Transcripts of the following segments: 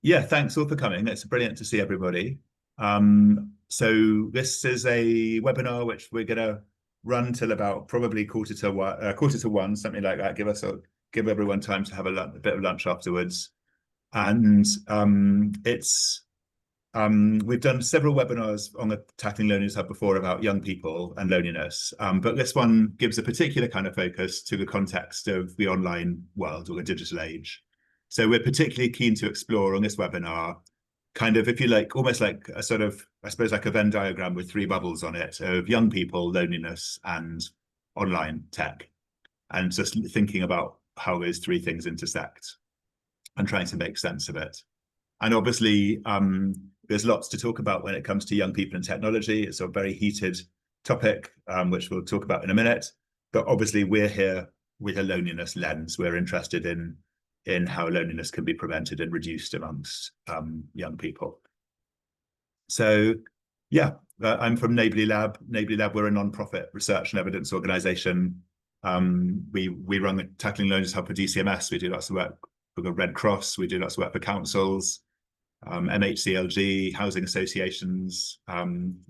Yeah, thanks all for coming. It's brilliant to see everybody. So this is a webinar which we're going to run till about probably quarter to one, something like that. Give everyone time to have a bit of lunch afterwards. And we've done several webinars on the Tackling Loneliness Hub before about young people and loneliness, but this one gives a particular kind of focus to the context of the online world or the digital age. So we're particularly keen to explore on this webinar, kind of, if you like, almost like a sort of, I suppose, like a Venn diagram with three bubbles on it of young people, loneliness, and online tech, and just thinking about how those three things intersect and trying to make sense of it. And obviously, there's lots to talk about when it comes to young people and technology. It's a very heated topic, which we'll talk about in a minute. But obviously, we're here with a loneliness lens. We're interested in how loneliness can be prevented and reduced amongst young people. So, yeah, I'm from Neighbourly Lab. Neighbourly Lab, we're a non-profit research and evidence organisation. We run the Tackling Loneliness Hub for DCMS. We do lots of work for the Red Cross. We do lots of work for councils, MHCLG, housing associations.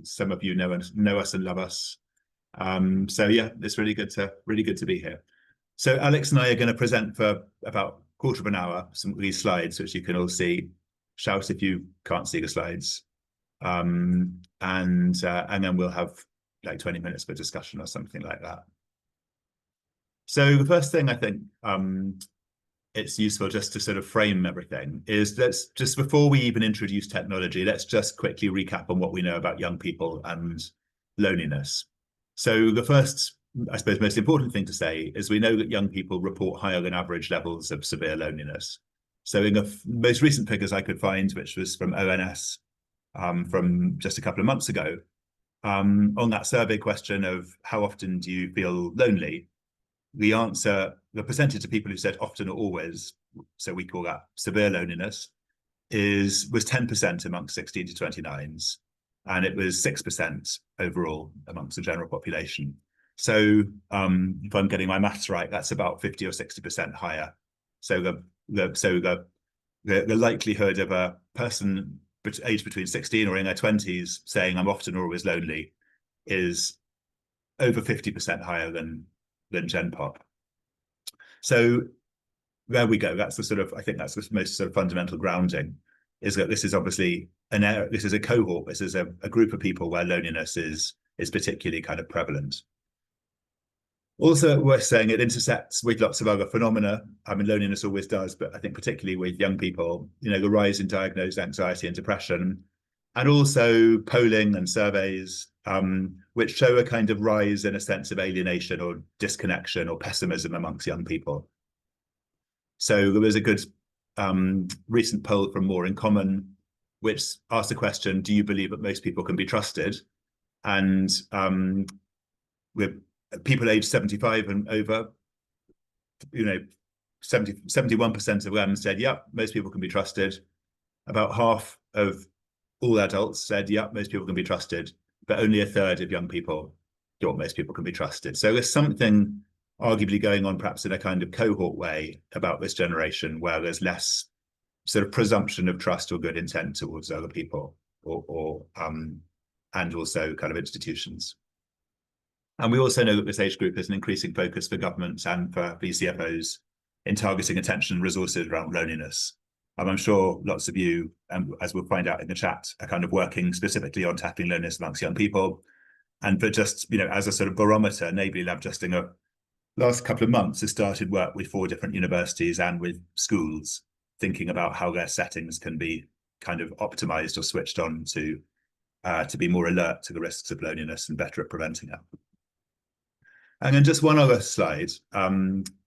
Some of you know us and love us. So yeah, it's really good to be here. So Alex and I are going to present for about a quarter of an hour some of these slides, which you can all see. Shout if you can't see the slides, and then we'll have like 20 minutes for discussion or something like that. So the first thing I think it's useful just to sort of frame everything is, let's just, before we even introduce technology, let's just quickly recap on what we know about young people and loneliness. So the first, I suppose, most important thing to say is we know that young people report higher than average levels of severe loneliness. So in the most recent figures I could find, which was from ONS from just a couple of months ago, on that survey question of how often do you feel lonely, the answer, the percentage of people who said often or always, so we call that severe loneliness, was 10% amongst 16 to 29s, and it was 6% overall amongst the general population. So if I'm getting my maths right, that's about 50 or 60% higher. So the likelihood of a person aged between 16 or in their 20s saying I'm often or always lonely is over 50% higher than Gen Pop. So there we go. That's the sort of, I think that's the most sort of fundamental grounding, is that this is obviously this is a cohort, this is a group of people where loneliness is particularly kind of prevalent. Also worth saying, it intersects with lots of other phenomena. I mean, loneliness always does, but I think particularly with young people, you know, the rise in diagnosed anxiety and depression, and also polling and surveys, which show a kind of rise in a sense of alienation or disconnection or pessimism amongst young people. So there was a good recent poll from More in Common, which asked the question, do you believe that most people can be trusted? And with people aged 75 and over, you know, 71% of them said, yeah, most people can be trusted. About half of all adults said, yeah, most people can be trusted, but only a third of young people thought most people can be trusted. So there's something arguably going on perhaps in a kind of cohort way about this generation, where there's less sort of presumption of trust or good intent towards other people and also kind of institutions. And we also know that this age group is an increasing focus for governments and for VCFOs in targeting attention and resources around loneliness. I'm sure lots of you, as we'll find out in the chat, are kind of working specifically on tackling loneliness amongst young people. And for just, you know, as a sort of barometer, Neighbourly Lab just in the last couple of months has started work with 4 different universities and with schools, thinking about how their settings can be kind of optimized or switched on to be more alert to the risks of loneliness and better at preventing it. And then just one other slide.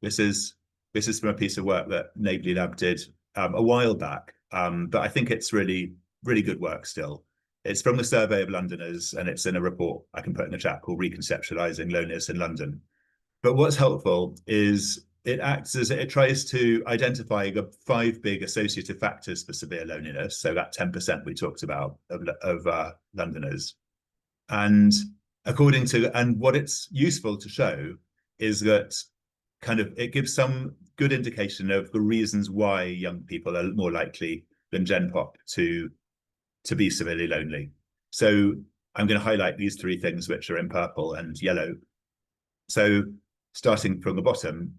This is from a piece of work that Neighbourly Lab did a while back, but I think it's really good work still. It's from the Survey of Londoners, and it's in a report I can put in the chat called Reconceptualising Loneliness in London. But what's helpful is it tries to identify the 5 big associative factors for severe loneliness, so that 10% we talked about of Londoners. And what it's useful to show is that kind of it gives some good indication of the reasons why young people are more likely than Gen Pop to be severely lonely. So I'm going to highlight these three things, which are in purple and yellow. So starting from the bottom,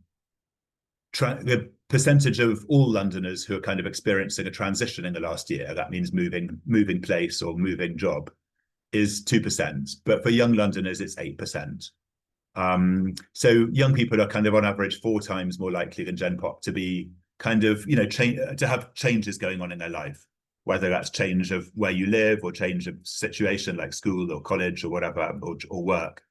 the percentage of all Londoners who are kind of experiencing a transition in the last year, that means moving place or moving job, is 2%. But for young Londoners, it's 8%. So young people are kind of on average 4 times more likely than Gen Pop to be kind of, to have changes going on in their life, whether that's change of where you live or change of situation like school or college or whatever, or work.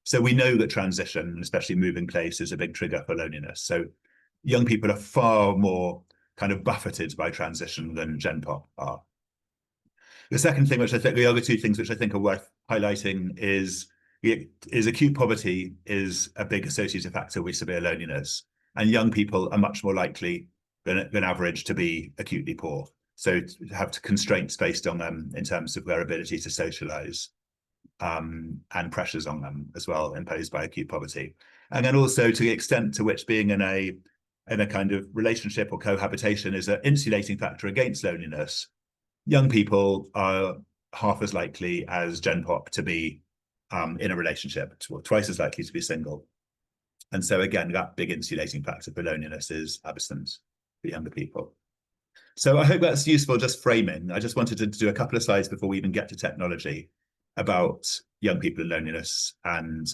So we know that transition, especially moving place, is a big trigger for loneliness. So young people are far more kind of buffeted by transition than Gen Pop are. The second thing, which I think the other two things which I think are worth highlighting is acute poverty is a big associative factor with severe loneliness, and young people are much more likely than average to be acutely poor. So to have constraints based on them in terms of their ability to socialize, and pressures on them as well imposed by acute poverty. And then also to the extent to which being in a kind of relationship or cohabitation is an insulating factor against loneliness, young people are half as likely as Gen Pop to be in a relationship, twice as likely to be single. And so again, that big insulating factor for loneliness is absence for younger people. So I hope that's useful, just framing. I just wanted to do a couple of slides before we even get to technology about young people and loneliness and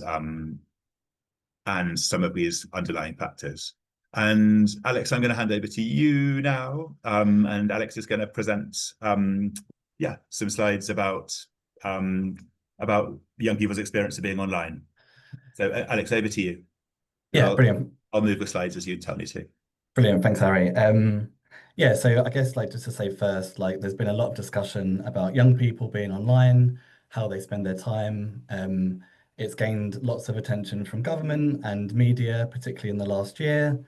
some of these underlying factors. And Alex, I'm going to hand over to you now. And Alex is going to present, some slides about young people's experience of being online. So Alex, over to you. Yeah, brilliant. I'll move the slides as you tell me to. Brilliant, thanks, Harry. Yeah, so I guess just to say first, there's been a lot of discussion about young people being online, how they spend their time. It's gained lots of attention from government and media, particularly in the last year.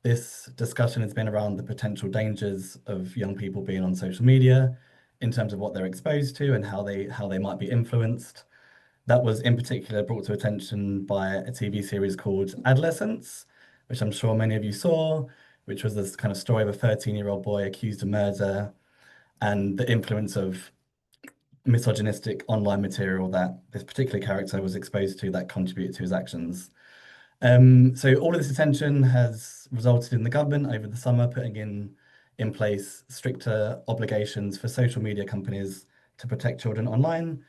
This discussion has been around the potential dangers of young people being on social media in terms of what they're exposed to and how they might be influenced. That was in particular brought to attention by a TV series called Adolescence, which I'm sure many of you saw, which was this kind of story of a 13-year-old boy accused of murder and the influence of misogynistic online material that this particular character was exposed to that contributed to his actions. So all of this attention has resulted in the government over the summer putting in place stricter obligations for social media companies to protect children online.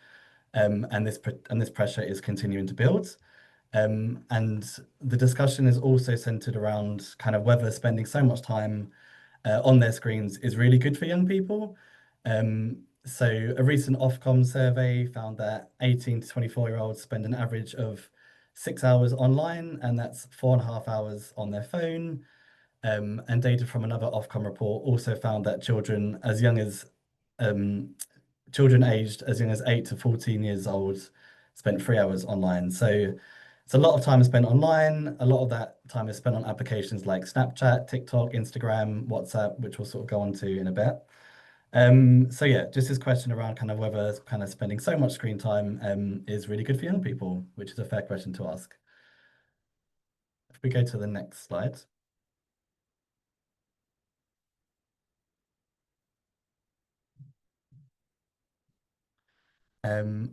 And this pressure is continuing to build. And the discussion is also centered around kind of whether spending so much time on their screens is really good for young people. So a recent Ofcom survey found that 18 to 24-year-olds spend an average of 6 hours online, and that's 4.5 hours on their phone. And data from another Ofcom report also found that children aged as young as 8 to 14 years old spent 3 hours online. So it's a lot of time spent online. A lot of that time is spent on applications like Snapchat, TikTok, Instagram, WhatsApp, which we'll sort of go on to in a bit. So yeah, just this question around kind of whether kind of spending so much screen time is really good for young people, which is a fair question to ask. If we go to the next slide.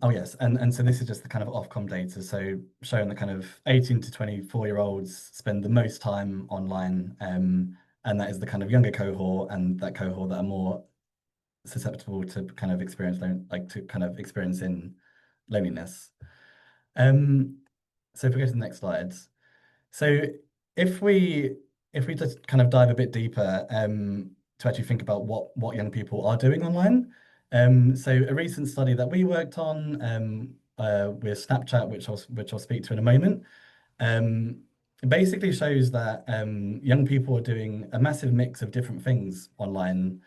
Oh yes, and so this is just the kind of Ofcom data, so showing the kind of 18 to 24-year-olds spend the most time online, and that is the kind of younger cohort and that cohort that are more susceptible to kind of experiencing loneliness. So if we go to the next slide. So if we just kind of dive a bit deeper to actually think about what young people are doing online. So a recent study that we worked on with Snapchat, which I'll speak to in a moment, it basically shows that young people are doing a massive mix of different things online,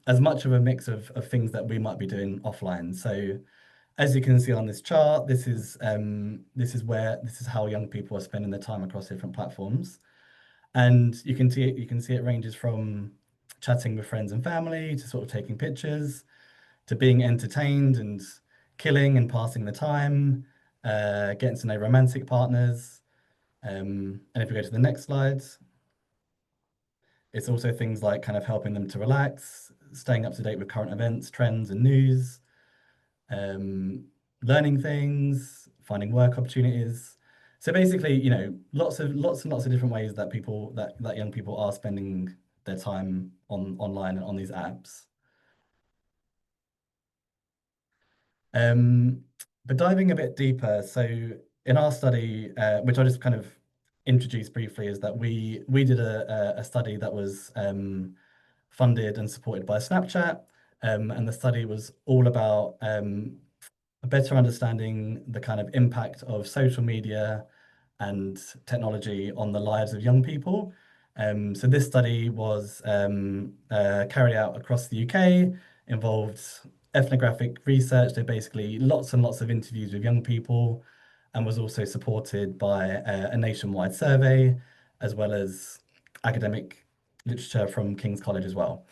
as much of a mix of things that we might be doing offline. So as you can see on this chart, this is how young people are spending their time across different platforms. And you can see it ranges from chatting with friends and family to sort of taking pictures to being entertained and killing and passing the time, getting to know romantic partners. And if we go to the next slide, It's also things like kind of helping them to relax, staying up to date with current events, trends, and news, um, learning things, finding work opportunities. So basically, lots and lots of different ways that that young people are spending their time online and on these apps. Um, but diving a bit deeper, so in our study, which I'll just kind of introduce briefly, is that we did a study that was funded and supported by Snapchat, and the study was all about better understanding the kind of impact of social media and technology on the lives of young people. So this study was carried out across the UK, involved ethnographic research. So basically lots and lots of interviews with young people, and was also supported by a nationwide survey, as well as academic literature from King's College as well.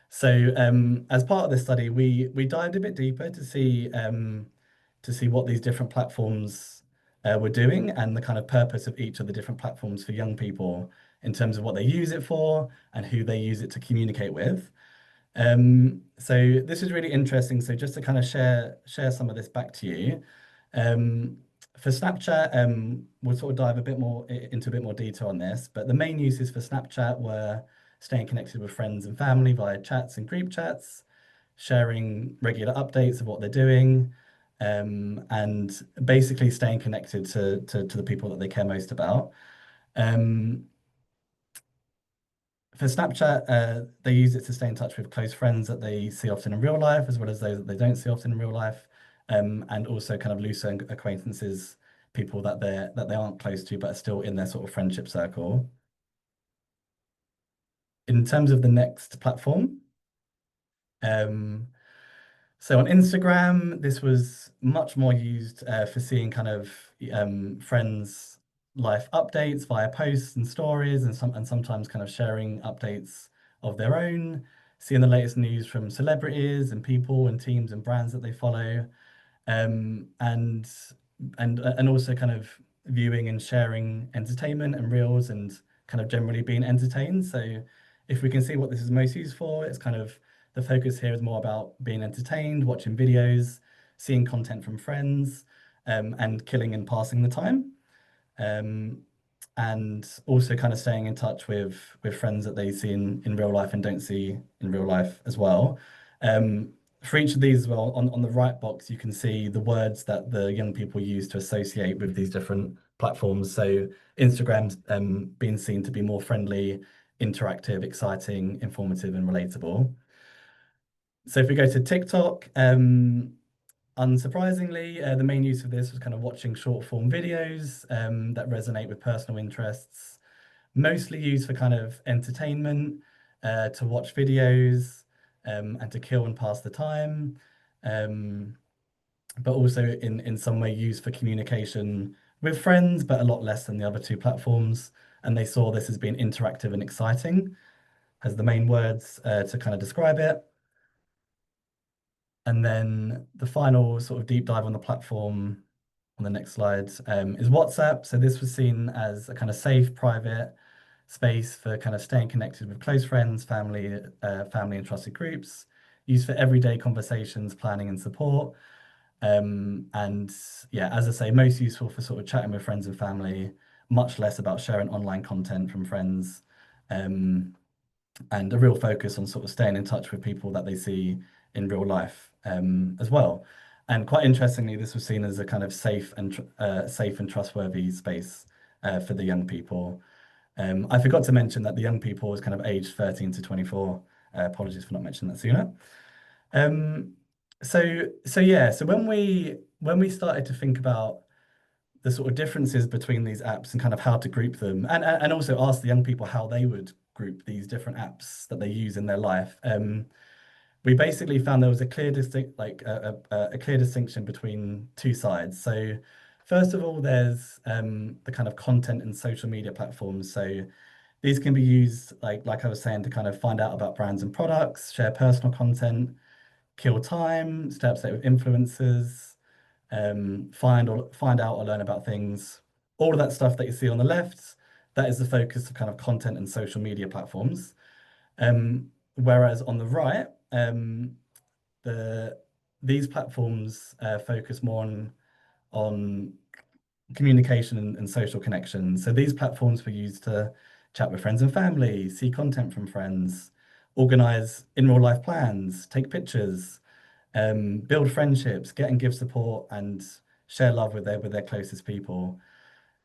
So as part of this study, we dived a bit deeper to see what these different platforms were doing and the kind of purpose of each of the different platforms for young people in terms of what they use it for and who they use it to communicate with. So this is really interesting. So just to kind of share some of this back to you. Um, for Snapchat, we'll sort of dive a bit more into a bit more detail on this, but the main uses for Snapchat were staying connected with friends and family via chats and group chats, sharing regular updates of what they're doing, and basically staying connected to the people that they care most about. Um, for Snapchat, they use it to stay in touch with close friends that they see often in real life, as well as those that they don't see often in real life, and also kind of looser acquaintances, people that they aren't close to but are still in their sort of friendship circle. In terms of the next platform, um, so on Instagram, this was much more used for seeing kind of friends' life updates via posts and stories, and sometimes kind of sharing updates of their own, seeing the latest news from celebrities and people and teams and brands that they follow, um, and and also kind of viewing and sharing entertainment and reels and kind of generally being entertained. So if we can see what this is most used for, it's kind of the focus here is more about being entertained, watching videos, seeing content from friends, and killing and passing the time. Um, and also kind of staying in touch with friends that they see in real life and don't see in real life as well. For each of these as well, on the right box, you can see the words that the young people use to associate with these different platforms. So Instagram's being seen to be more friendly, interactive, exciting, informative, and relatable. So if we go to TikTok, unsurprisingly, the main use of this was kind of watching short form videos that resonate with personal interests, mostly used for kind of entertainment, to watch videos, and to kill and pass the time, um, but also in some way used for communication with friends, but a lot less than the other two platforms. And they saw this as being interactive and exciting as the main words to kind of describe it. And then the final sort of deep dive on the platform on the next slide is WhatsApp. So this was seen as a kind of safe, private space for kind of staying connected with close friends, family and trusted groups, used for everyday conversations, planning and support. And yeah, as I say, most useful for sort of chatting with friends and family, much less about sharing online content from friends. And a real focus on sort of staying in touch with people that they see in real life as well. And quite interestingly, this was seen as a kind of safe and trustworthy space for the young people. I forgot to mention that the young people was kind of aged 13 to 24. Apologies for not mentioning that sooner. So yeah, so when we started to think about the sort of differences between these apps and kind of how to group them, and also ask the young people how they would group these different apps that they use in their life. We basically found there was a clear a clear distinction between two sides. So first of all, there's the kind of content and social media platforms. So these can be used, like I was saying, to kind of find out about brands and products, share personal content, kill time, stay up to date with influencers, find out or learn about things. All of that stuff that you see on the left, that is the focus of kind of content and social media platforms. Whereas on the right, the these platforms focus more on communication and social connection. So these platforms were used to chat with friends and family, see content from friends, organize in real life plans, take pictures, build friendships, get and give support, and share love with their closest people.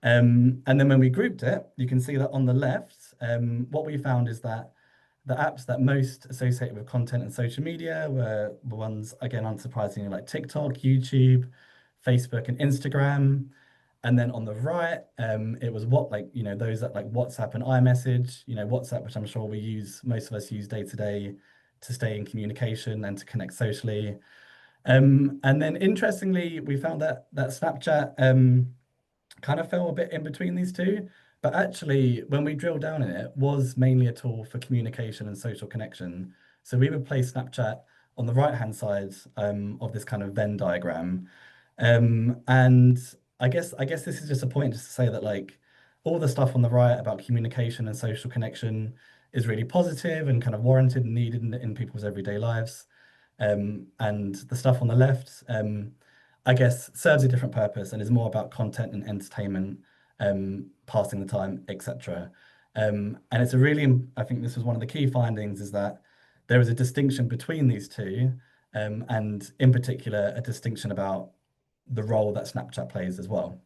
And then when we grouped it, you can see that on the left, what we found is that the apps that most associated with content and social media were the ones, again, unsurprisingly, like TikTok, YouTube, Facebook, and Instagram. And then on the right, it was what like, those that like WhatsApp and iMessage, WhatsApp, which I'm sure most of us use day to day to stay in communication and to connect socially. And then interestingly, we found that Snapchat kind of fell a bit in between these two. But actually, when we drilled down in it, was mainly a tool for communication and social connection. So we would place Snapchat on the right-hand side of this kind of Venn diagram. And I guess this is just a point just to say that like all the stuff on the right about communication and social connection is really positive and kind of warranted and needed in people's everyday lives. And the stuff on the left, I guess, serves a different purpose and is more about content and entertainment, passing the time, etc. And it's a really, I think this was one of the key findings is that there is a distinction between these two, and in particular, a distinction about the role that Snapchat plays as well.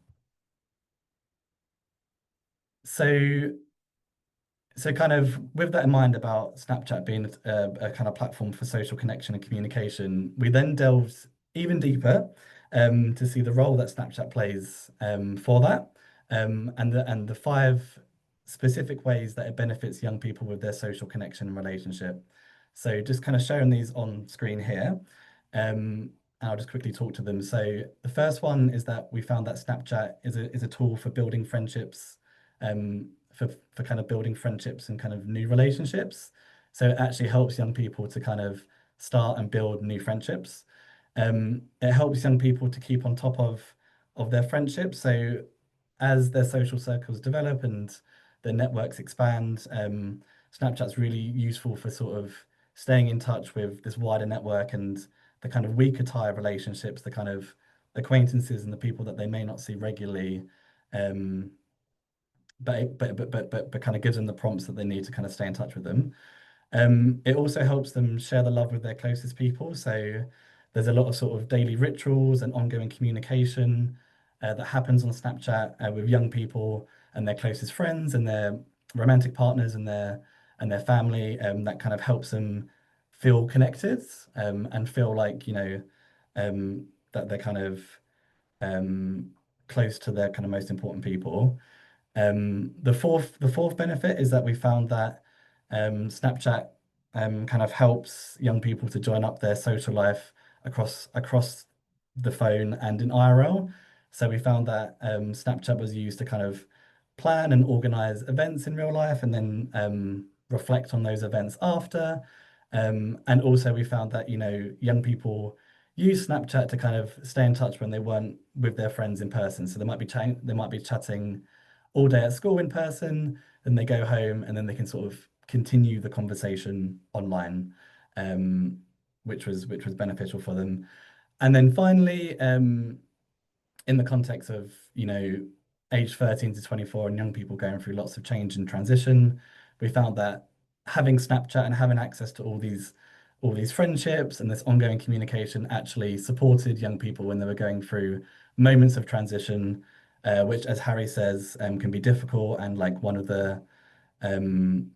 So kind of with that in mind about Snapchat being a kind of platform for social connection and communication, we then delved even deeper to see the role that Snapchat plays for that, and the five specific ways that it benefits young people with their social connection and relationship. So just kind of sharing these on screen here, and I'll just quickly talk to them. So the first one is that we found that Snapchat is a tool for building friendships, for kind of building friendships and kind of new relationships. So it actually helps young people to kind of start and build new friendships. It helps young people to keep on top of their friendships. So as their social circles develop and their networks expand, Snapchat's really useful for sort of staying in touch with this wider network and the kind of weaker tie of relationships, the kind of acquaintances and the people that they may not see regularly. But kind of gives them the prompts that they need to kind of stay in touch with them. It also helps them share the love with their closest people. So there's a lot of sort of daily rituals and ongoing communication that happens on Snapchat with young people and their closest friends and their romantic partners and their family. That kind of helps them feel connected and feel like that they're kind of close to their kind of most important people. The fourth benefit is that we found that Snapchat kind of helps young people to join up their social life across the phone and in IRL. So we found that Snapchat was used to kind of plan and organize events in real life and then reflect on those events after. And also we found that, young people use Snapchat to kind of stay in touch when they weren't with their friends in person. So they might be chatting all day at school in person, then they go home and then they can sort of continue the conversation online, which was beneficial for them. And then finally, in the context of, age 13 to 24 and young people going through lots of change and transition, we found that having Snapchat and having access to all these friendships and this ongoing communication actually supported young people when they were going through moments of transition, which, as Harry says, can be difficult and like um,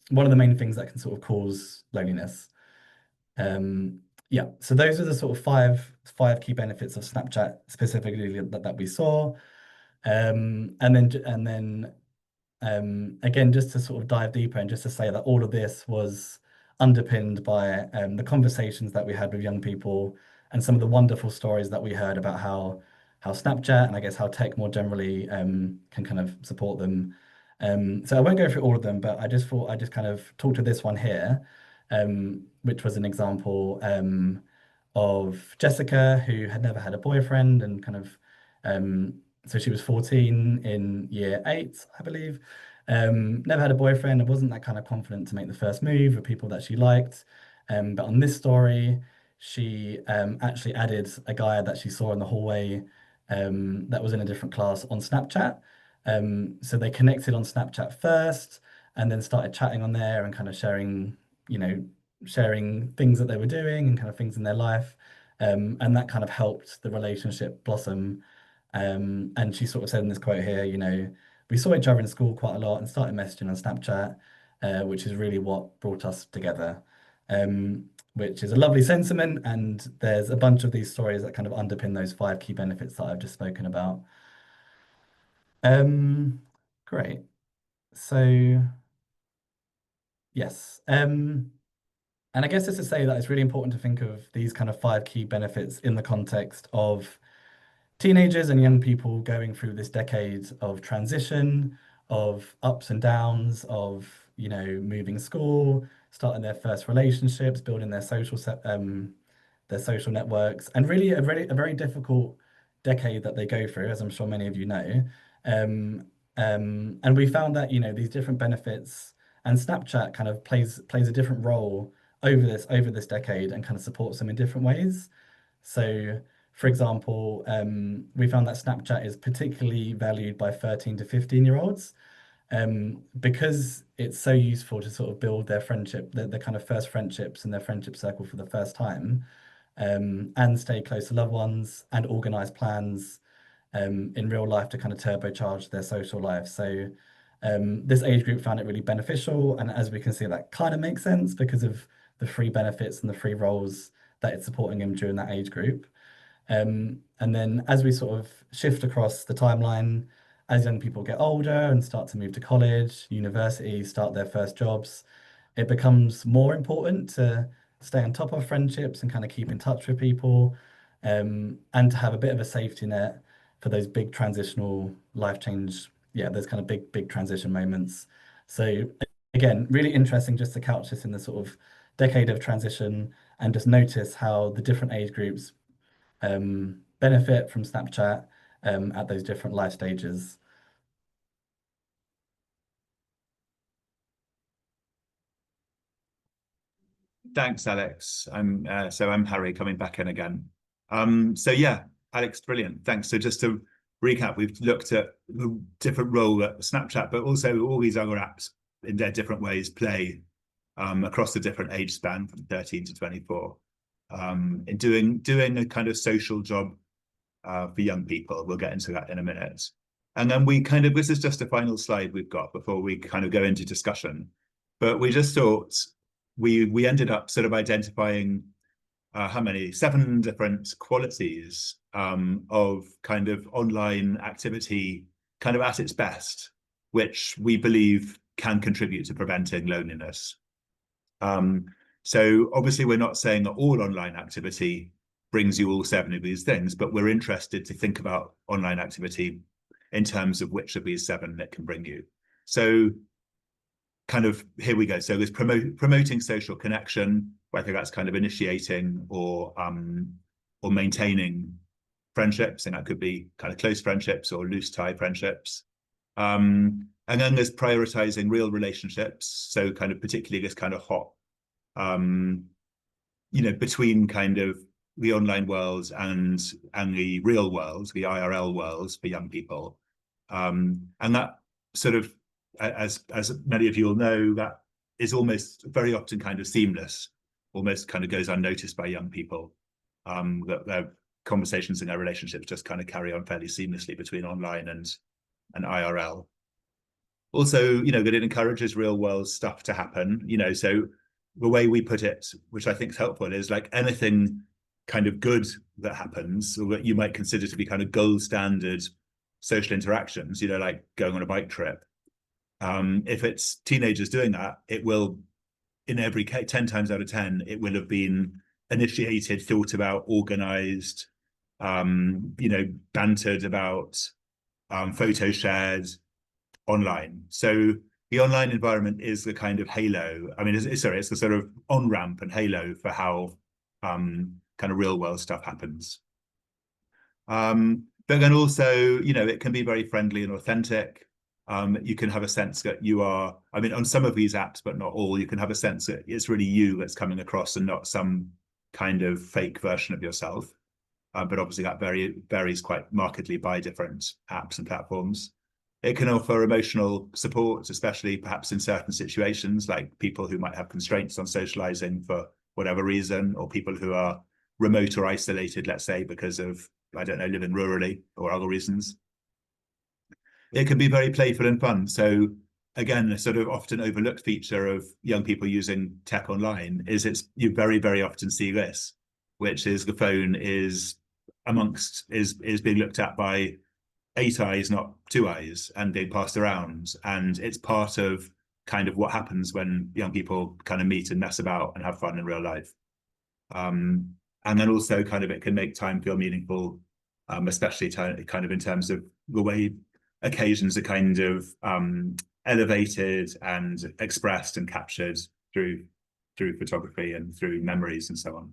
one of the main things that can sort of cause loneliness. Yeah, so those are the sort of five key benefits of Snapchat specifically that we saw. And then again, just to sort of dive deeper and just to say that all of this was underpinned by the conversations that we had with young people and some of the wonderful stories that we heard about how Snapchat and I guess how tech more generally can kind of support them. So I won't go through all of them, but I just thought I'd just kind of talk to this one here, which was an example of Jessica, who had never had a boyfriend and kind of so she was 14 in year 8, I believe. Never had a boyfriend. I wasn't that kind of confident to make the first move with people that she liked. But on this story, she actually added a guy that she saw in the hallway that was in a different class on Snapchat. So they connected on Snapchat first and then started chatting on there and kind of sharing things that they were doing and kind of things in their life. And that kind of helped the relationship blossom. And she sort of said in this quote here, we saw each other in school quite a lot and started messaging on Snapchat, which is really what brought us together. Which is a lovely sentiment. And there's a bunch of these stories that kind of underpin those 5 key benefits that I've just spoken about. Great. So, yes. And I guess just to say that it's really important to think of these kind of 5 key benefits in the context of teenagers and young people going through this decade of transition, of ups and downs, of moving school, starting their first relationships, building their social networks, and really a very difficult decade that they go through, as I'm sure many of you know. And we found that these different benefits and Snapchat kind of plays a different role over this decade and kind of supports them in different ways. So, for example, we found that Snapchat is particularly valued by 13 to 15-year-olds because it's so useful to sort of build their friendship, the kind of first friendships in their friendship circle for the first time, and stay close to loved ones and organize plans in real life to kind of turbocharge their social life. So this age group found it really beneficial. And as we can see, that kind of makes sense because of the free benefits and the free roles that it's supporting them during that age group. And then as we sort of shift across the timeline, as young people get older and start to move to college, university, start their first jobs, it becomes more important to stay on top of friendships and kind of keep in touch with people, and to have a bit of a safety net for those big transitional life change, those kind of big transition moments. So again, really interesting just to couch this in the sort of decade of transition and just notice how the different age groups benefit from Snapchat at those different life stages. Thanks, Alex. I'm Harry coming back in again. So yeah, Alex, brilliant. Thanks. So just to recap, we've looked at the different role that Snapchat, but also all these other apps in their different ways play across the different age span from 13 to 24, in doing a kind of social job for young people. We'll get into that in a minute. And then this is just a final slide we've got before we kind of go into discussion. But we just thought we ended up sort of identifying how many? 7 different qualities of kind of online activity kind of at its best, which we believe can contribute to preventing loneliness. So obviously we're not saying that all online activity brings you all 7 of these things, but we're interested to think about online activity in terms of which of these 7 it can bring you. So kind of here we go. So there's promoting social connection, whether that's kind of initiating or maintaining friendships, and that could be kind of close friendships or loose tie friendships. And then there's prioritizing real relationships. So kind of particularly this kind of hot, between kind of the online worlds and the real world, the IRL worlds for young people. And that sort of, as many of you will know, that is almost very often kind of seamless, almost kind of goes unnoticed by young people, that their conversations and their relationships just kind of carry on fairly seamlessly between online and IRL. Also, that it encourages real world stuff to happen, so the way we put it, which I think is helpful, is like anything kind of good that happens, or that you might consider to be kind of gold standard social interactions, like going on a bike trip. If it's teenagers doing that, it will, in every case, 10 times out of 10, it will have been initiated, thought about, organized, bantered about, photo shared online. So the online environment is the kind of halo. I mean, it's the sort of on-ramp and halo for how kind of real world stuff happens. But then also, it can be very friendly and authentic. You can have a sense that you are, I mean, on some of these apps, but not all, you can have a sense that it's really you that's coming across and not some kind of fake version of yourself. But obviously that varies quite markedly by different apps and platforms. It can offer emotional support, especially perhaps in certain situations, like people who might have constraints on socializing for whatever reason, or people who are remote or isolated, let's say, because of, I don't know, living rurally or other reasons. It can be very playful and fun. So again, a sort of often overlooked feature of young people using tech online is you very, very often see this, which is the phone is being looked at by 8 eyes, not 2 eyes, and being passed around. And it's part of kind of what happens when young people kind of meet and mess about and have fun in real life. And then also kind of it can make time feel meaningful, especially kind of in terms of the way occasions are kind of elevated and expressed and captured through photography and through memories and so on.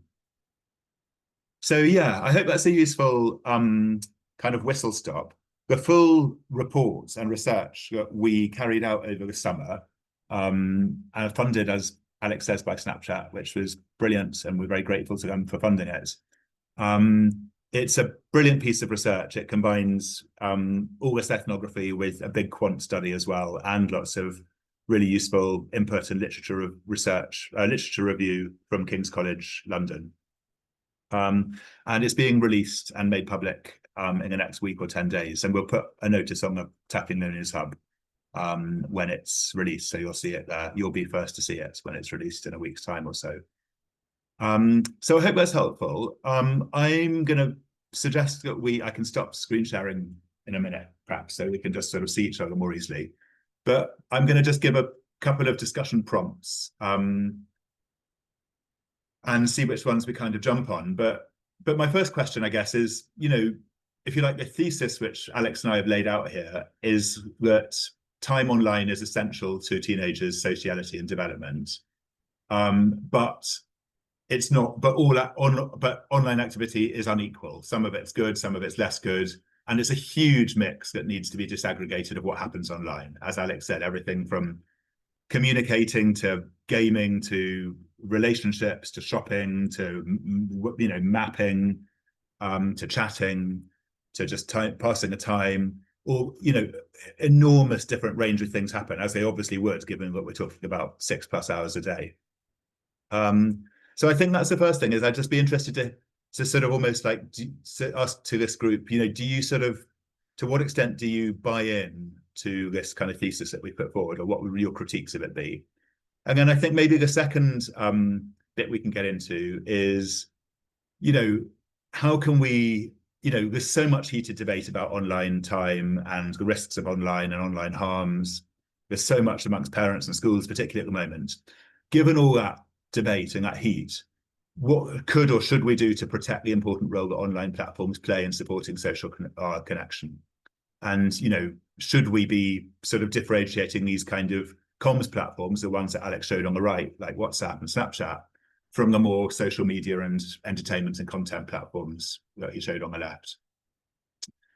So yeah, I hope that's a useful kind of whistle stop. The full reports and research that we carried out over the summer and funded, as Alex says, by Snapchat, which was brilliant, and we're very grateful to them for funding it. It's a brilliant piece of research. It combines all this ethnography with a big quant study as well, and lots of really useful input and literature review from King's College London. And it's being released and made public in the next week or 10 days. And we'll put a notice on the Tackling Loneliness Hub when it's released. So you'll see it there. You'll be first to see it when it's released in a week's time or so. So I hope that's helpful. I'm going to suggest that I can stop screen sharing in a minute, perhaps, so we can just sort of see each other more easily. But I'm going to just give a couple of discussion prompts and see which ones we kind of jump on. But my first question, I guess, is, if you like, the thesis which Alex and I have laid out here is that time online is essential to teenagers' sociality and development. But it's not, but online activity is unequal. Some of it's good, some of it's less good. And it's a huge mix that needs to be disaggregated of what happens online. As Alex said, everything from communicating to gaming to relationships to shopping to mapping to chatting to just passing the time, or enormous different range of things happen, as they obviously would, given that we're talking about 6+ hours a day. So I think that's the first thing. Is I'd just be interested to sort of almost like ask to this group, do you sort of, to what extent do you buy in to this kind of thesis that we put forward, or what would your critiques of it be? And then I think maybe the second bit we can get into is, how can we, there's so much heated debate about online time and the risks of online and online harms. There's so much amongst parents and schools, particularly at the moment. Given all that debate and that heat, what could or should we do to protect the important role that online platforms play in supporting social connection? And, should we be sort of differentiating these kind of comms platforms, the ones that Alex showed on the right, like WhatsApp and Snapchat, from the more social media and entertainment and content platforms that he showed on the left?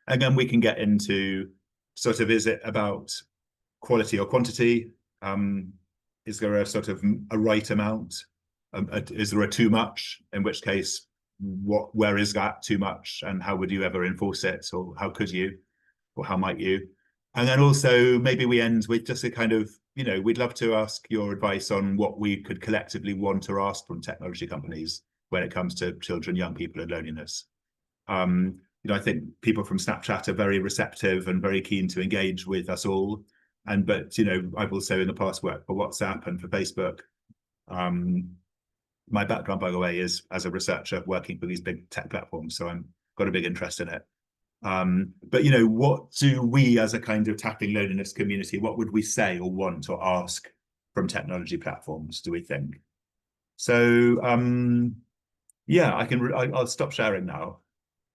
And then we can get into sort of, is it about quality or quantity? Is there a sort of a right amount? Is there a too much? In which case, where is that too much? And how would you ever enforce it? Or how could you? Or how might you? And then also maybe we end with just a kind of, we'd love to ask your advice on what we could collectively want or ask from technology companies when it comes to children, young people, and loneliness. I think people from Snapchat are very receptive and very keen to engage with us all. But I've also in the past worked for WhatsApp and for Facebook. My background, by the way, is as a researcher working for these big tech platforms, so I've got a big interest in it. But what do we as a kind of tackling loneliness community, what would we say or want or ask from technology platforms, do we think? So yeah, I'll stop sharing now.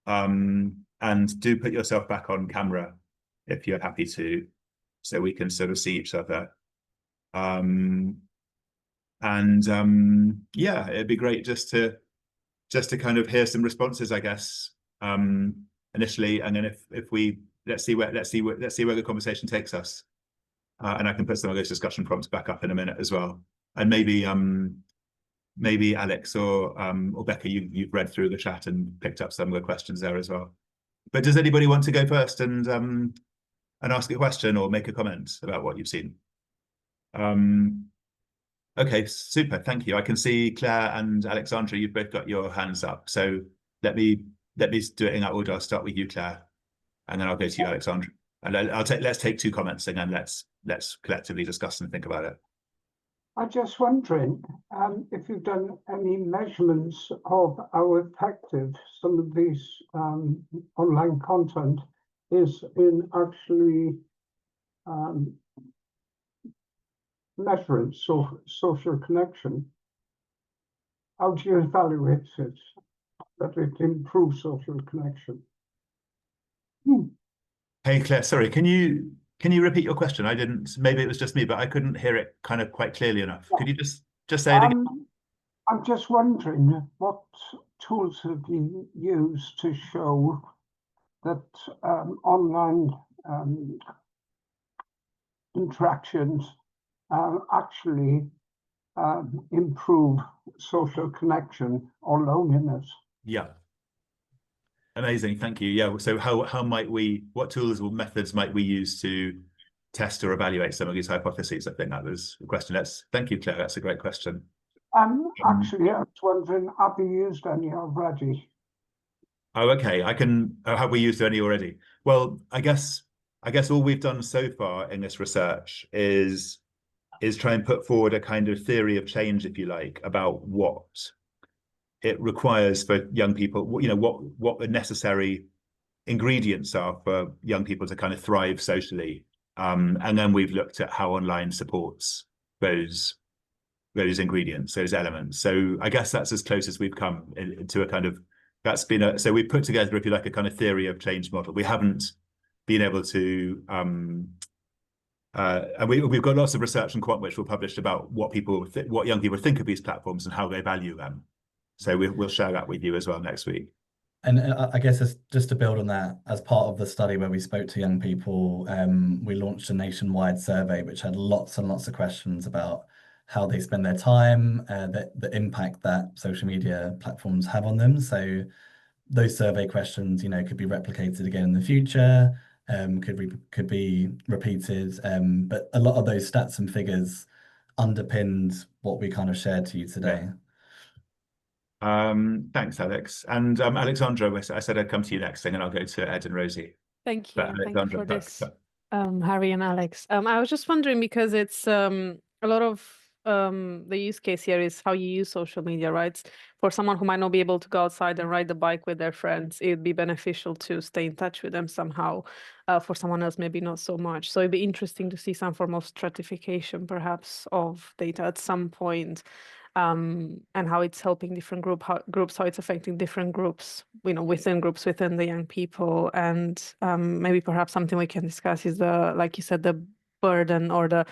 And do put yourself back on camera if you're happy to, so we can sort of see each other. Yeah, it'd be great just to kind of hear some responses, I guess, initially, and then if we let's see where the conversation takes us. And I can put some of those discussion prompts back up in a minute as well. And maybe Alex or Becca, you've read through the chat and picked up some of the questions there as well. But does anybody want to go first and ask a question or make a comment about what you've seen? Okay, super, thank you. I can see Claire and Alexandra, you've both got your hands up. So let me do it in that order. I'll start with you, Claire, and then I'll go to you, Alexandra. And let's take 2 comments and then let's collectively discuss and think about it. I'm just wondering if you've done any measurements of how effective some of these online content is in actually measuring social connection. How do you evaluate it, that it improves social connection? Hey, Claire, sorry, can you repeat your question? I didn't, maybe it was just me, but I couldn't hear it kind of quite clearly enough. Could you just say it again? I'm just wondering what tools have you used to show that online interactions actually improve social connection or loneliness? Yeah. Amazing, thank you. Yeah, so how might we, what tools or methods might we use to test or evaluate some of these hypotheses? I think that was the question. Thank you, Claire, that's a great question. Actually, I was wondering, have you used any already? Oh, okay, have we used any already? Well, I guess all we've done so far in this research is try and put forward a kind of theory of change, if you like, about what it requires for young people, you know, what the necessary ingredients are for young people to kind of thrive socially. And then we've looked at how online supports those ingredients, those elements. So I guess that's as close as we've come to a kind of, that's been so we've put together, if you like, a kind of theory of change model. We haven't been able to, and we've got lots of research and quant which we'll publish about what young people think of these platforms and how they value them. So we'll share that with you as well next week. And I guess just to build on that, as part of the study where we spoke to young people, we launched a nationwide survey which had lots and lots of questions about how they spend their time, the impact that social media platforms have on them. So those survey questions, you know, could be replicated again in the future, could be repeated, but a lot of those stats and figures underpinned what we kind of shared to you today. Yeah. Thanks, Alex. And Alexandra, I said I'd come to you next, and then I'll go to Ed and Rosie. Thank you. Thank you for this, Harry and Alex. I was just wondering, because it's a lot of the use case here is how you use social media, right? For someone who might not be able to go outside and ride the bike with their friends, it'd be beneficial to stay in touch with them somehow. For someone else, maybe not so much. So it'd be interesting to see some form of stratification, perhaps, of data at some point. And how it's helping different groups, how it's affecting different groups, you know, within groups, within the young people. And maybe perhaps something we can discuss is like you said, the burden or the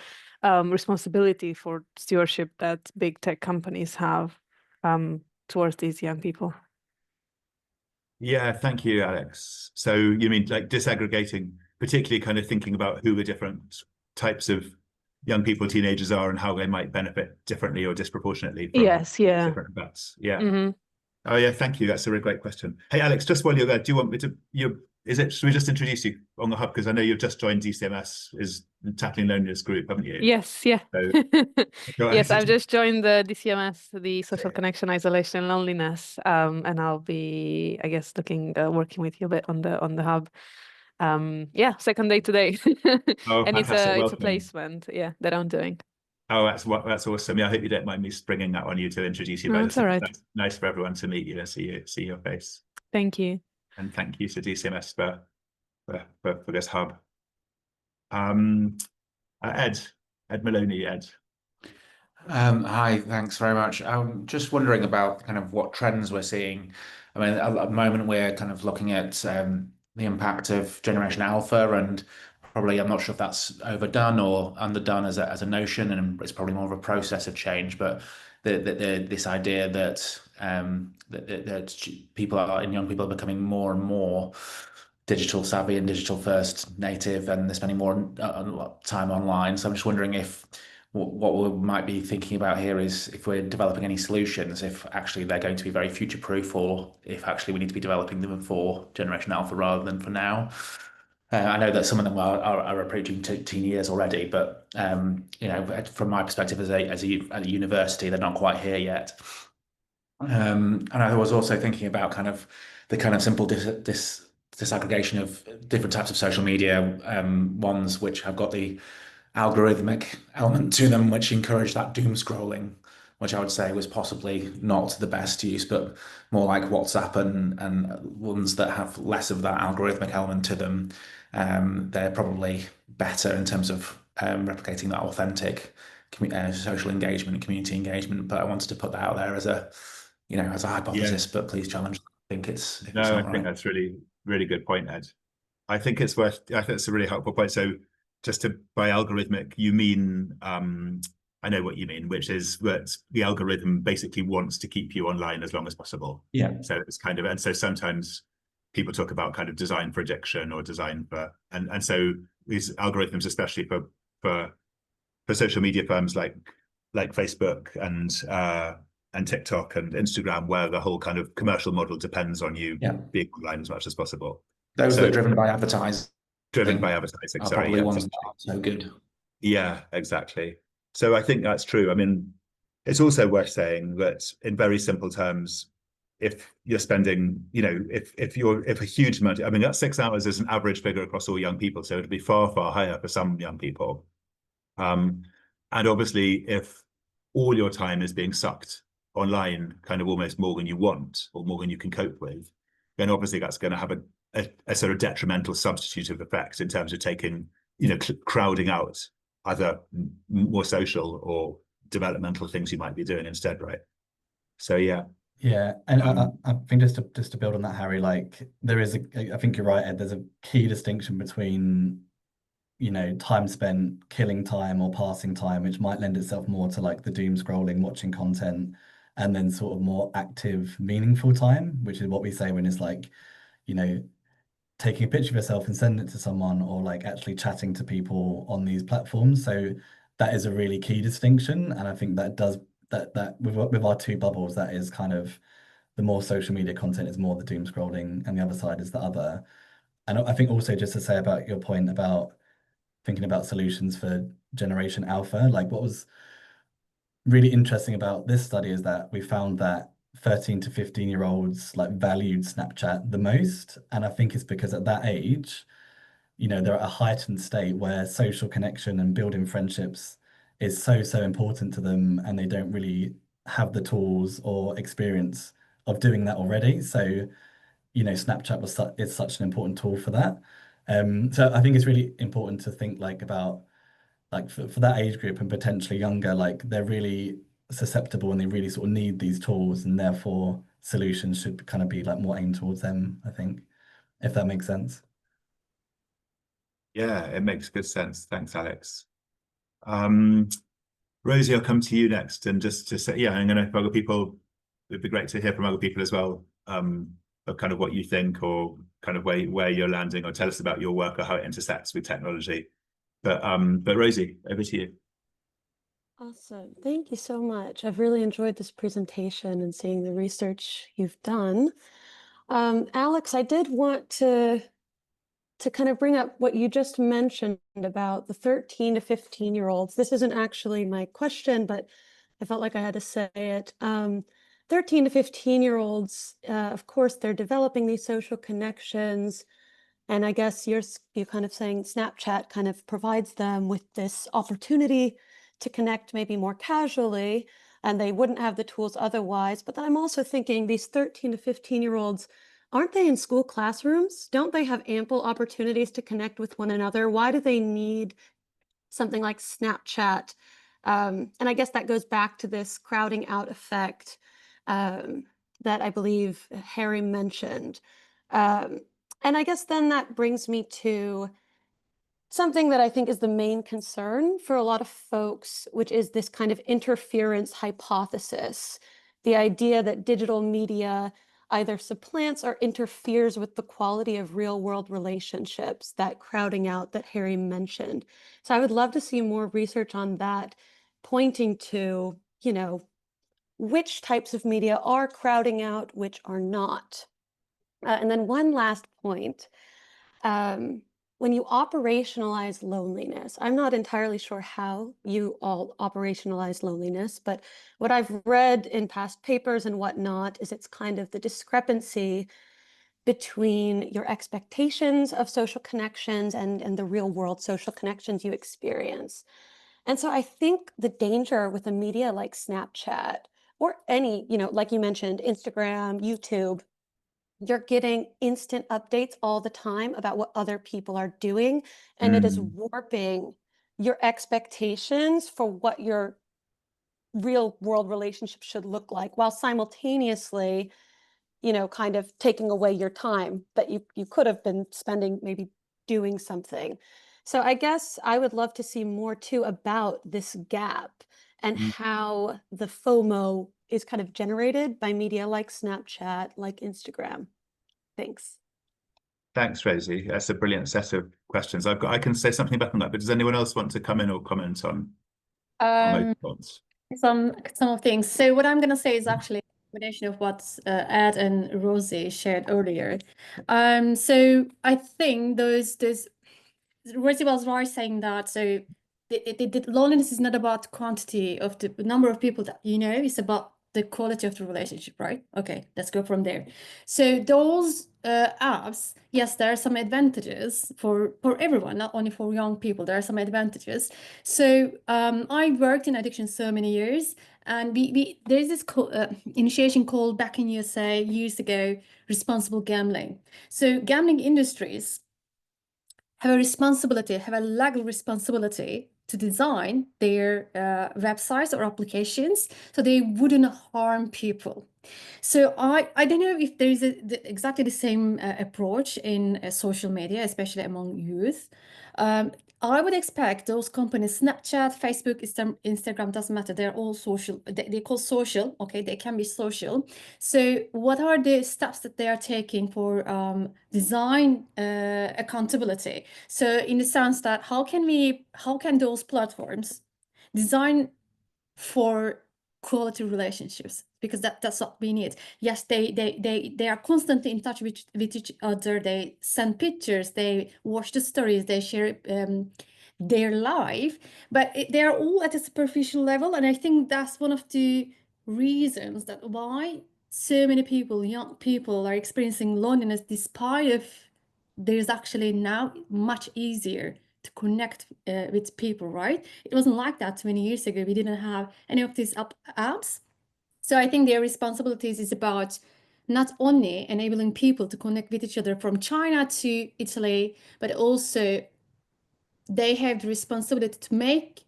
responsibility for stewardship that big tech companies have towards these young people. Yeah, thank you, Alex. So you mean like disaggregating, particularly kind of thinking about who the different types of young people, teenagers are, and how they might benefit differently or disproportionately from different events. Yeah. Mm-hmm. Oh yeah, thank you. That's a really great question. Hey, Alex, just while you're there, do you want me to? Should we just introduce you on the hub, because I know you've just joined DCMS, is Tackling Loneliness group, haven't you? Yes, yeah. So, yes, I've just joined the DCMS, the Social Connection, Isolation, and Loneliness, and I'll be, I guess, working with you a bit on the hub. Yeah, second day today. Oh, and fantastic. it's a placement, yeah, that I'm doing. Oh, that's awesome. Yeah, I hope you don't mind me springing that on you to introduce you. No, it's all right. That's nice for everyone to meet you and see your face. Thank you. And thank you to DCMS for this hub. Ed Maloney, Ed. Hi, thanks very much. I'm just wondering about kind of what trends we're seeing. I mean, at the moment we're kind of looking at the impact of Generation Alpha, and probably I'm not sure if that's overdone or underdone as a notion, and it's probably more of a process of change. But this idea that young people are becoming more and more digital savvy and digital first native, and they're spending more time online. So I'm just wondering if what we might be thinking about here is if we're developing any solutions, if actually they're going to be very future proof, or if actually we need to be developing them for Generation Alpha rather than for now. I know that some of them are approaching teen years already, but you know, from my perspective as a university, they're not quite here yet. And I was also thinking about kind of the kind of simple disaggregation of different types of social media, ones which have got the algorithmic element to them, which encourage that doom scrolling, which I would say was possibly not the best use, but more like WhatsApp and ones that have less of that algorithmic element to them. They're probably better in terms of replicating that authentic social engagement and community engagement. But I wanted to put that out there as a, you know, as a hypothesis, but please challenge. I think it's if no, it's not I think right. that's really good point, Ed. I think it's worth. I think it's a really helpful point. So, just to by algorithmic, you mean I know what you mean, which is that the algorithm basically wants to keep you online as long as possible. Yeah. So it's kind of, and so sometimes people talk about kind of design for addiction or design for, and so these algorithms, especially for social media firms like Facebook and TikTok and Instagram, where the whole kind of commercial model depends on you being online as much as possible. Those that are driven by advertising. Driven by advertising, are sorry. probably Yeah, ones that aren't so good. yeah, exactly. So I think that's true. I mean, it's also worth saying that in very simple terms, if you're spending, you know, if a huge amount, I mean, that 6 hours is an average figure across all young people, so it'd be far higher for some young people. And obviously, if all your time is being sucked online, kind of almost more than you want or more than you can cope with, then obviously that's going to have a sort of detrimental substitutive effect in terms of taking, you know, crowding out other more social or developmental things you might be doing instead, right? So yeah. Yeah, and I think just to build on that, Harry, like there is I think you're right, Ed, there's a key distinction between, you know, time spent killing time or passing time, which might lend itself more to like the doom scrolling, watching content, and then sort of more active, meaningful time, which is what we say when it's like, you know, taking a picture of yourself and sending it to someone, or like actually chatting to people on these platforms. So that is a really key distinction, and I think that does that with our two bubbles, that is kind of the more social media content is more the doom scrolling, and the other side is the other. And I think also just to say about your point about thinking about solutions for Generation Alpha, like what was really interesting about this study is that we found that 13 to 15-year-olds like valued Snapchat the most. And I think it's because at that age, you know, they're at a heightened state where social connection and building friendships is so important to them, and they don't really have the tools or experience of doing that already. So, you know, Snapchat is such an important tool for that. So I think it's really important to think like about like for that age group and potentially younger, like they're really susceptible and they really sort of need these tools, and therefore solutions should kind of be like more aimed towards them, I think, if that makes sense. Yeah, it makes good sense. Thanks, Alex. Rosie, I'll come to you next, and just to say, yeah, I'm going to other people. It'd be great to hear from other people as well, of kind of what you think, or kind of where you're landing, or tell us about your work or how it intersects with technology. But Rosie, over to you. Awesome. Thank you so much. I've really enjoyed this presentation and seeing the research you've done. Alex, I did want to kind of bring up what you just mentioned about the 13 to 15-year-olds. This isn't actually my question, but I felt like I had to say it. 13 to 15-year-olds, of course, they're developing these social connections. And I guess you're kind of saying Snapchat kind of provides them with this opportunity to connect maybe more casually, and they wouldn't have the tools otherwise. But then I'm also thinking these 13 to 15-year-olds, aren't they in school classrooms? Don't they have ample opportunities to connect with one another? Why do they need something like Snapchat? And I guess that goes back to this crowding out effect that I believe Harry mentioned. And I guess then that brings me to something that I think is the main concern for a lot of folks, which is this kind of interference hypothesis. The idea that digital media either supplants or interferes with the quality of real world relationships, that crowding out that Harry mentioned. So I would love to see more research on that, pointing to, you know, which types of media are crowding out, which are not. And then one last point. When you operationalize loneliness, I'm not entirely sure how you all operationalize loneliness, but what I've read in past papers and whatnot is it's kind of the discrepancy between your expectations of social connections and the real world social connections you experience. And so I think the danger with a media like Snapchat or any, you know, like you mentioned, Instagram, YouTube, you're getting instant updates all the time about what other people are doing, and it is warping your expectations for what your real world relationship should look like, while simultaneously, you know, kind of taking away your time that you could have been spending maybe doing something. So I guess I would love to see more too about this gap and how the FOMO is kind of generated by media like Snapchat, like Instagram. Thanks. Thanks, Rosie. That's a brilliant set of questions. I can say something back on that, but does anyone else want to come in or comment on those points? Some of things. So what I'm going to say is actually a combination of what Ed and Rosie shared earlier. So I think Rosie was right saying that. So the loneliness is not about quantity of the number of people that you know, it's about the quality of the relationship, right? Okay, let's go from there. So those apps, yes, there are some advantages for everyone, not only for young people. There are some advantages. So I worked in addiction so many years, and there's this initiation called back in USA years ago, responsible gambling. So gambling industries have a responsibility, have a legal responsibility to design their websites or applications so they wouldn't harm people. So I don't know if there is exactly the same approach in social media, especially among youth. I would expect those companies, Snapchat, Facebook, Instagram, doesn't matter. They're all social. They call social. Okay, they can be social. So what are the steps that they are taking for design accountability? So in the sense that how can those platforms design for quality relationships, because that's what we need. Yes, they are constantly in touch with each other. They send pictures, they watch the stories, they share their life, but they are all at a superficial level. And I think that's one of the reasons that why so many people, young people, are experiencing loneliness, despite of there's actually now much easier to connect with people, right? It wasn't like that 20 years ago. We didn't have any of these apps. So I think their responsibilities is about not only enabling people to connect with each other from China to Italy, but also they have the responsibility to make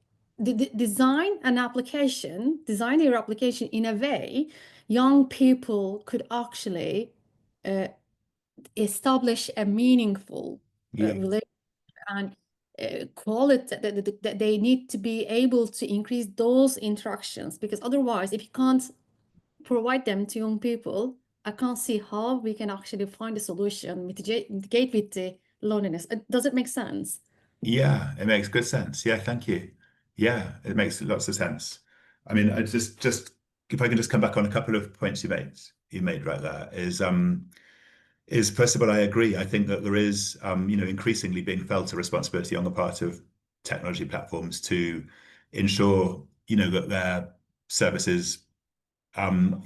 design their application in a way young people could actually establish a meaningful relationship and quality, that they need to be able to increase those interactions, because otherwise, if you can't provide them to young people, I can't see how we can actually find a solution, mitigate with the loneliness. Does it make sense? Yeah, it makes good sense. Yeah, thank you. Yeah, it makes lots of sense. I mean, I just if I can just come back on a couple of points you made right there is first of all, I agree. I think that there is, increasingly being felt a responsibility on the part of technology platforms to ensure, that their services, so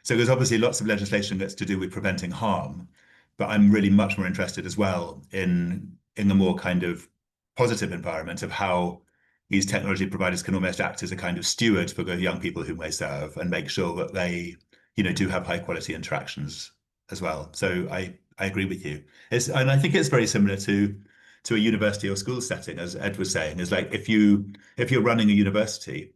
there's obviously lots of legislation that's to do with preventing harm, but I'm really much more interested as well in the more kind of positive environment of how these technology providers can almost act as a kind of steward for the young people whom they serve and make sure that they, do have high quality interactions as well. So I agree with you. And I think it's very similar to a university or school setting, as Ed was saying, is like if you're running a university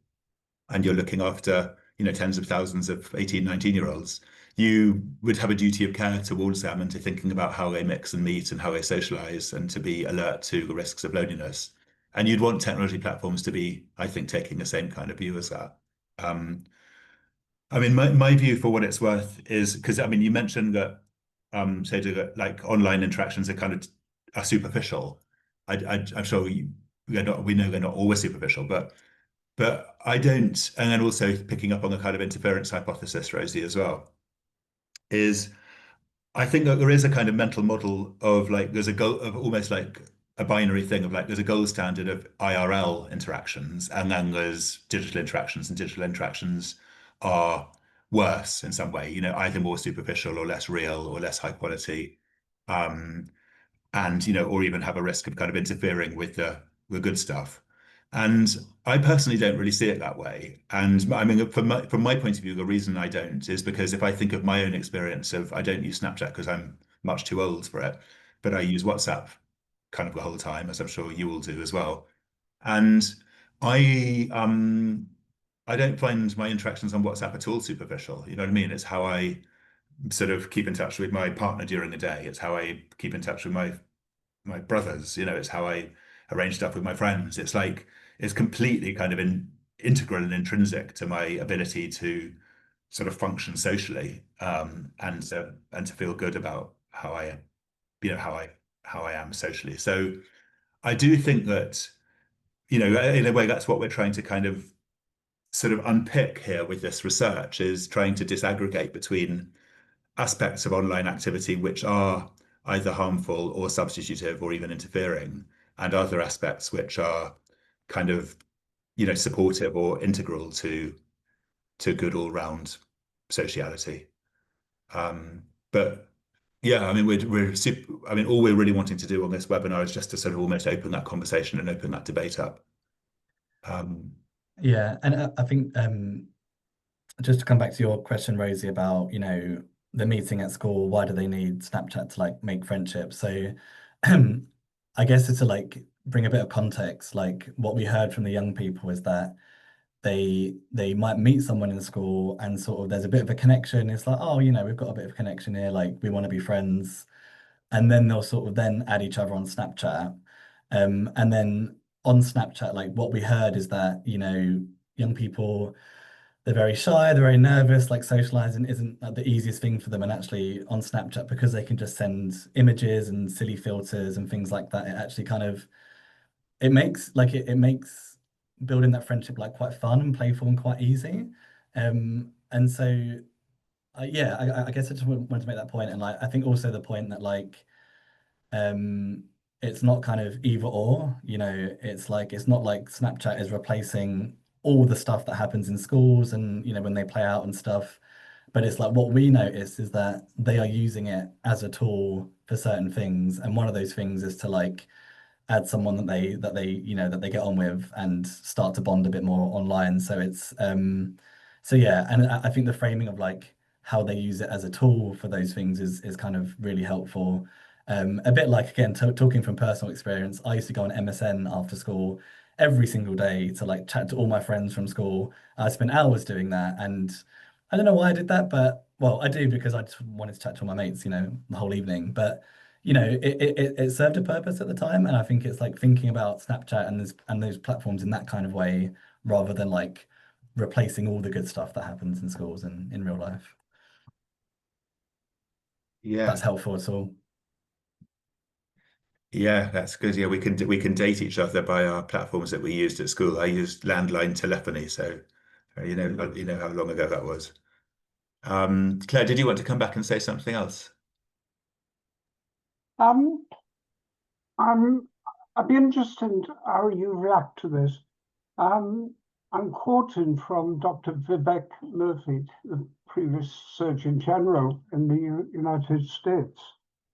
and you're looking after, tens of thousands of 18, 19-year-olds, you would have a duty of care towards them and to thinking about how they mix and meet and how they socialize and to be alert to the risks of loneliness. And you'd want technology platforms to be, I think, taking the same kind of view as that. I mean, my view for what it's worth is, because I mean, you mentioned that say like online interactions are kind of are superficial. I'm sure we know they're not always superficial, but I don't. And then also picking up on the kind of interference hypothesis, Rosie, as well, is I think that there is a kind of mental model of like there's a goal of almost like a binary thing of like there's a gold standard of IRL interactions, and then there's digital interactions, and digital interactions are worse in some way, you know, either more superficial or less real or less high quality, and you know, or even have a risk of kind of interfering with the good stuff. And I personally don't really see it that way. And I mean, from my point of view, the reason I don't is because if I think of my own experience of, I don't use Snapchat because I'm much too old for it, but I use WhatsApp kind of the whole time, as I'm sure you all do as well. And I don't find my interactions on WhatsApp at all superficial. You know what I mean? It's how I sort of keep in touch with my partner during the day. It's how I keep in touch with my brothers, you know, it's how I arrange stuff with my friends. It's like it's completely kind of integral and intrinsic to my ability to sort of function socially, and to feel good about how I, you know, how I am socially. So I do think that, you know, in a way, that's what we're trying to kind of sort of unpick here with this research, is trying to disaggregate between aspects of online activity which are either harmful or substitutive or even interfering, and other aspects which are kind of, you know, supportive or integral to good all-round sociality. But yeah, I mean, I mean, all we're really wanting to do on this webinar is just to sort of almost open that conversation and open that debate up. Yeah, and I think just to come back to your question, Rosie, about, you know, the meeting at school, why do they need Snapchat to like make friendships? So I guess it's to like bring a bit of context, like what we heard from the young people is that they might meet someone in school and sort of there's a bit of a connection. It's like, oh, you know, we've got a bit of connection here, like we want to be friends. And then they'll sort of then add each other on Snapchat. And then on Snapchat, like what we heard is that, you know, young people, they're very shy, they're very nervous, like socializing isn't the easiest thing for them. And actually on Snapchat, because they can just send images and silly filters and things like that, it actually kind of, it makes building that friendship like quite fun and playful and quite easy. And so, yeah, I guess I just wanted to make that point. And like, I think also the point that like, it's not kind of either or, you know, it's like, it's not like Snapchat is replacing all the stuff that happens in schools and, you know, when they play out and stuff. But it's like what we notice is that they are using it as a tool for certain things. And one of those things is to like add someone that they you know that they get on with and start to bond a bit more online. So it's so yeah, and I think the framing of like how they use it as a tool for those things is kind of really helpful. A bit like, again, talking from personal experience, I used to go on MSN after school every single day to like chat to all my friends from school. I spent hours doing that, and I don't know why I did that, but well, I do because I just wanted to chat to all my mates, you know, the whole evening. But you know, it served a purpose at the time, and I think it's like thinking about Snapchat and those platforms in that kind of way, rather than like replacing all the good stuff that happens in schools and in real life. Yeah, that's helpful at all. Yeah, that's good. Yeah, we can date each other by our platforms that we used at school. I used landline telephony, so you know how long ago that was. Claire, did you want to come back and say something else? I'd be interested in how you react to this. I'm quoting from Dr. Vivek Murthy, the previous Surgeon General in the United States,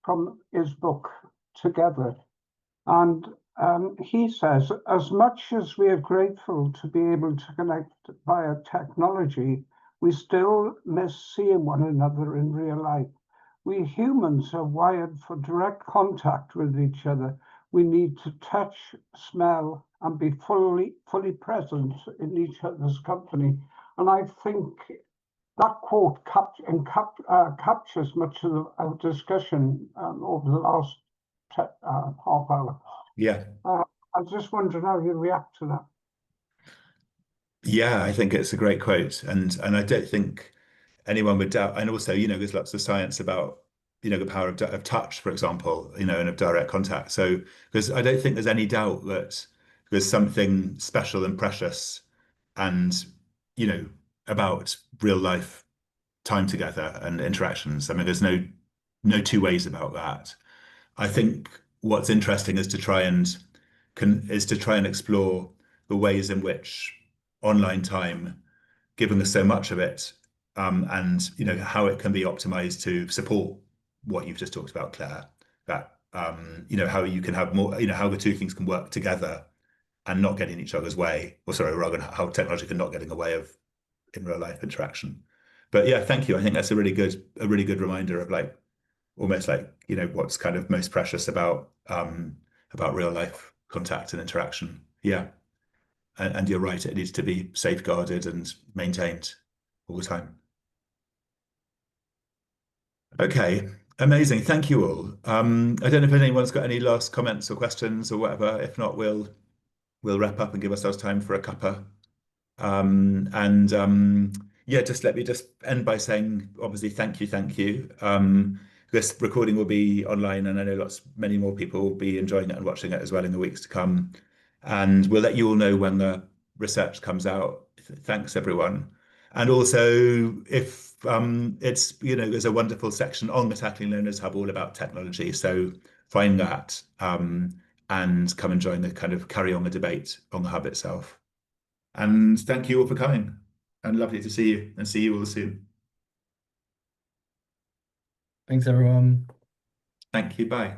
from his book Together. And he says, as much as we are grateful to be able to connect via technology, we still miss seeing one another in real life. We humans are wired for direct contact with each other. We need to touch, smell, and be fully present in each other's company. And I think that quote captures much of our discussion over the last half hour. Yeah. I was just wondering how you react to that. Yeah, I think it's a great quote, and I don't think anyone would doubt. And also, there's lots of science about the power of touch, for example, and of direct contact. So, because I don't think there's any doubt that there's something special and precious, and about real life time together and interactions. I mean, there's no two ways about that. I think what's interesting is to try and explore the ways in which online time, given us so much of it, and how it can be optimized to support what you've just talked about, Claire. That how you can have more, how the two things can work together and not get in each other's way, or sorry, rather than how technology can not get in the way of in real life interaction. But yeah, thank you. I think that's a really good reminder of like almost like what's kind of most precious about real life contact and interaction. Yeah, and you're right, it needs to be safeguarded and maintained all the time. Okay, amazing. Thank you all. I don't know if anyone's got any last comments or questions or whatever. If not, we'll wrap up and give ourselves time for a cuppa. Yeah, let me end by saying, obviously, thank you. This recording will be online, and I know many more people will be enjoying it and watching it as well in the weeks to come. And we'll let you all know when the research comes out. Thanks, everyone. And also, if it's there's a wonderful section on the Tackling Learners Hub all about technology, so find that and come and join the carry on the debate on the hub itself. And thank you all for coming, and lovely to see you, and see you all soon. Thanks, everyone. Thank you. Bye.